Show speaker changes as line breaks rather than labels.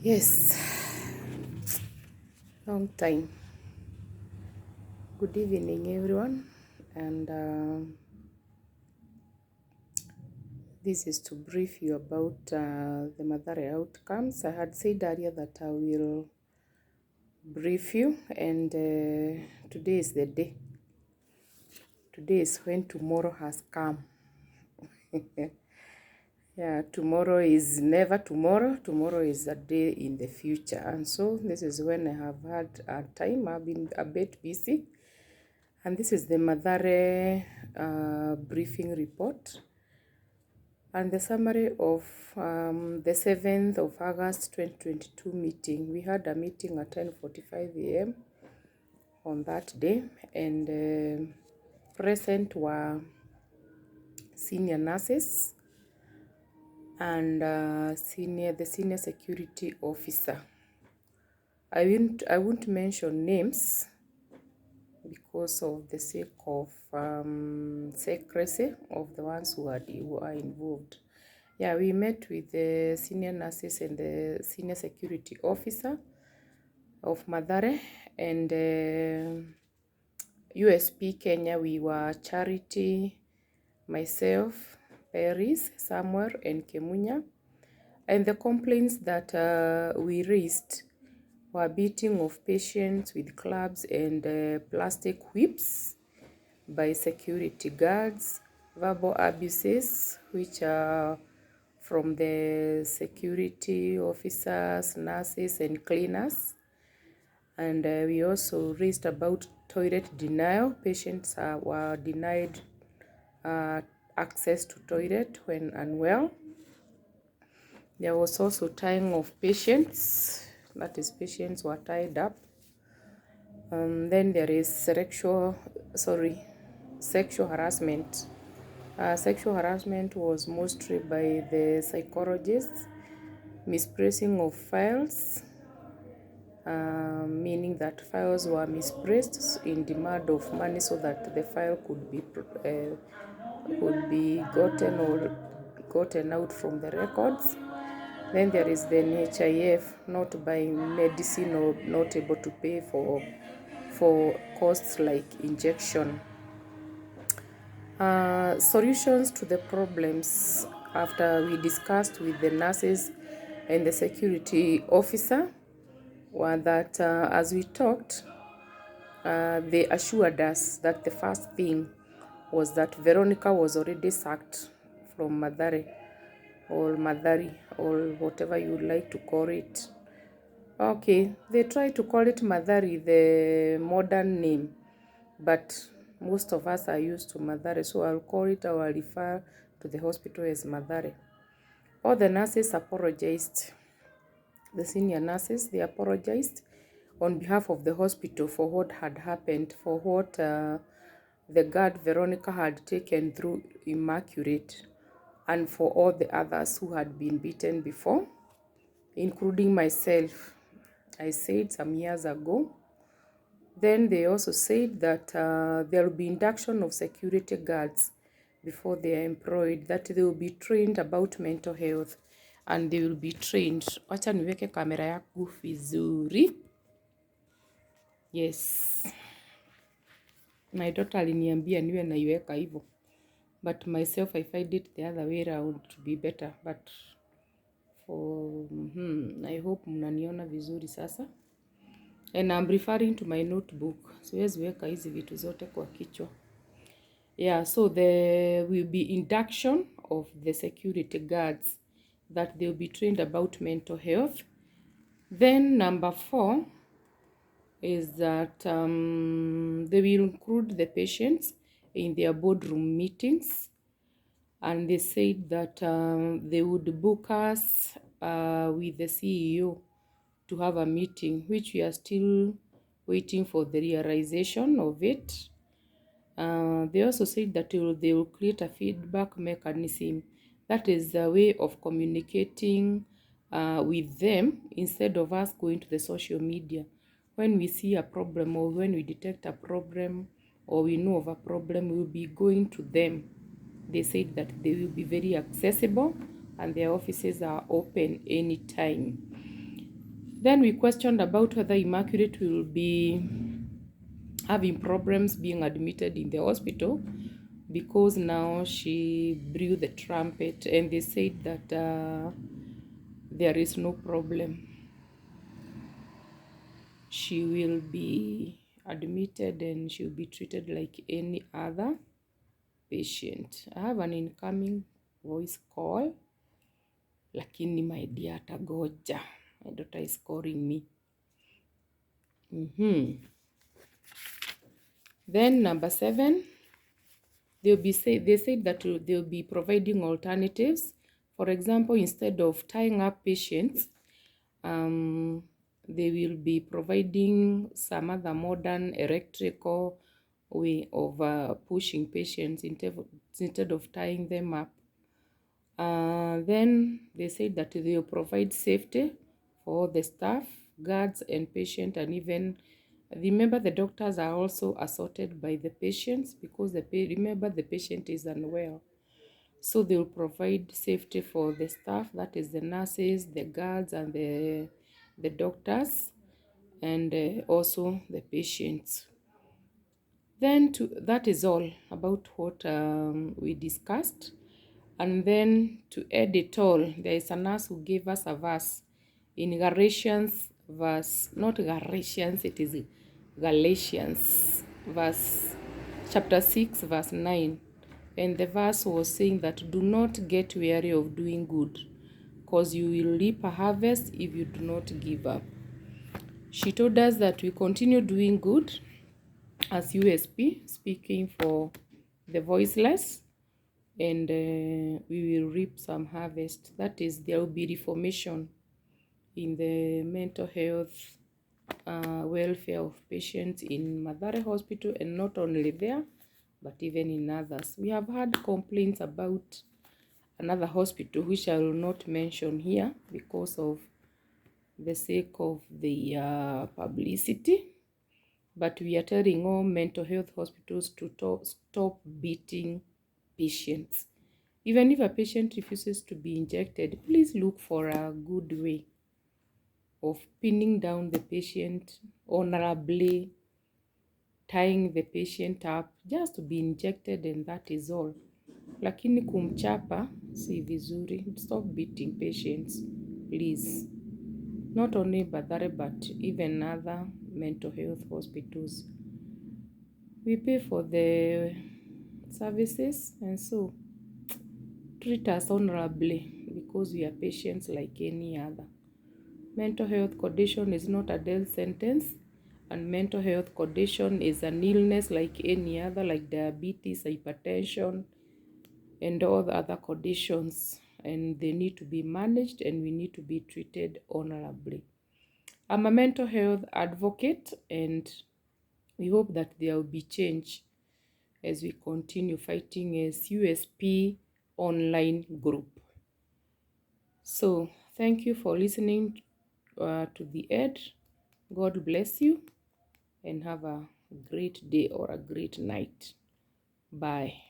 Yes, long time. Good evening, everyone, and this is to brief you about the Mathare outcomes. I had said earlier that I will brief you, and today is the day. Today is when tomorrow has come. Yeah, tomorrow is never tomorrow. Tomorrow is a day in the future, and so this is when I have had a time. I've been a bit busy. And this is the Mathare briefing report and the summary of the 7th of August 2022 meeting. We had a meeting at 10:45 a.m. on that day, and present were senior nurses and the senior security officer. I won't mention names because of the sake of secrecy of the ones who are involved. Yeah, we met with the senior nurses and the senior security officer of Mathare, and USP Kenya. We were Charity, myself, Paris, Samuel, and Kemunya. And the complaints that we raised were beating of patients with clubs and plastic whips by security guards, verbal abuses, which are from the security officers, nurses, and cleaners. And we also raised about toilet denial. Patients were denied access to toilet when unwell. There was also tying of patients, that is, patients were tied up. Then there is sexual harassment. Sexual harassment was mostly by the psychologists, misplacing of files, meaning that files were misplaced in demand of money so that the file could be gotten out from the records. Then there is the NHIF, not buying medicine or not able to pay for costs like injection. Solutions to the problems after we discussed with the nurses and the security officer were that as we talked, they assured us that the first thing was that Veronica was already sacked from Mathare or Mathare or whatever you like to call it. Okay, they try to call it Mathare, the modern name, but most of us are used to Mathare, so I'll call it, I will refer to the hospital as Mathare. All the nurses apologized. The senior nurses, they apologized on behalf of the hospital for what had happened, for what the guard Veronica had taken through Immaculate, and for all the others who had been beaten before, including myself. I said some years ago. Then they also said that there will be induction of security guards before they are employed, that they will be trained about mental health and they will be trained. Wacha niweke kamera yangu vizuri. Yes. My daughter aliniambia niwe naiweka hivyo. But myself, I find it the other way around to be better. But I hope mnaniona vizuri sasa. And I'm referring to my notebook. Siwezi weka hizi vitu zote kwa kichwa. Yeah, so there will be induction of the security guards, that they'll be trained about mental health. Then number 4 is that they will include the patients in their boardroom meetings. And they said that they would book us with the CEO to have a meeting, which we are still waiting for the realization of it. They also said that they will create a feedback mechanism, that is a way of communicating with them instead of us going to the social media. When we see a problem or when we detect a problem or we know of a problem, we will be going to them. They said that they will be very accessible and their offices are open anytime. Then we questioned about whether Immaculate will be having problems being admitted in the hospital, because now she blew the trumpet, and they said that there is no problem. She will be admitted and she'll be treated like any other patient. I have an incoming voice call, lakini my dear atagoja. My daughter is calling me. Then number 7, they said that they'll be providing alternatives. For example, instead of tying up patients, they will be providing some other modern electrical way of pushing patients instead of tying them up. Then they said that they will provide safety for the staff, guards, and patient, and even remember the doctors are also assaulted by the patients, because remember the patient is unwell. So they will provide safety for the staff, that is the nurses, the guards, and the doctors, and also the patients. Then that is all about what we discussed. And then to add it all, there is a nurse who gave us a verse in Galatians, not Galatians, it is Galatians, chapter 6, verse 9. And the verse was saying that do not get weary of doing good, because you will reap a harvest if you do not give up. She told us that we continue doing good as USP, speaking for the voiceless, and we will reap some harvest. That is, there will be reformation in the mental health welfare of patients in Mathare Hospital, and not only there, but even in others. We have had complaints about another hospital, which I will not mention here because of the sake of the publicity. But we are telling all mental health hospitals to stop beating patients. Even if a patient refuses to be injected, please look for a good way of pinning down the patient honorably, tying the patient up just to be injected, and that is all. Lakini kumchapa si vizuri. Stop beating patients, please. Not only Mathare, but even other mental health hospitals. We pay for the services, and so treat us honorably, because we are patients like any other. Mental health condition is not a death sentence, and mental health condition is an illness like any other, like diabetes, hypertension, and all the other conditions, and they need to be managed, and we need to be treated honorably. I'm a mental health advocate, and we hope that there will be change as we continue fighting as USP online group. So thank you for listening to the end. God bless you, and have a great day or a great night. Bye.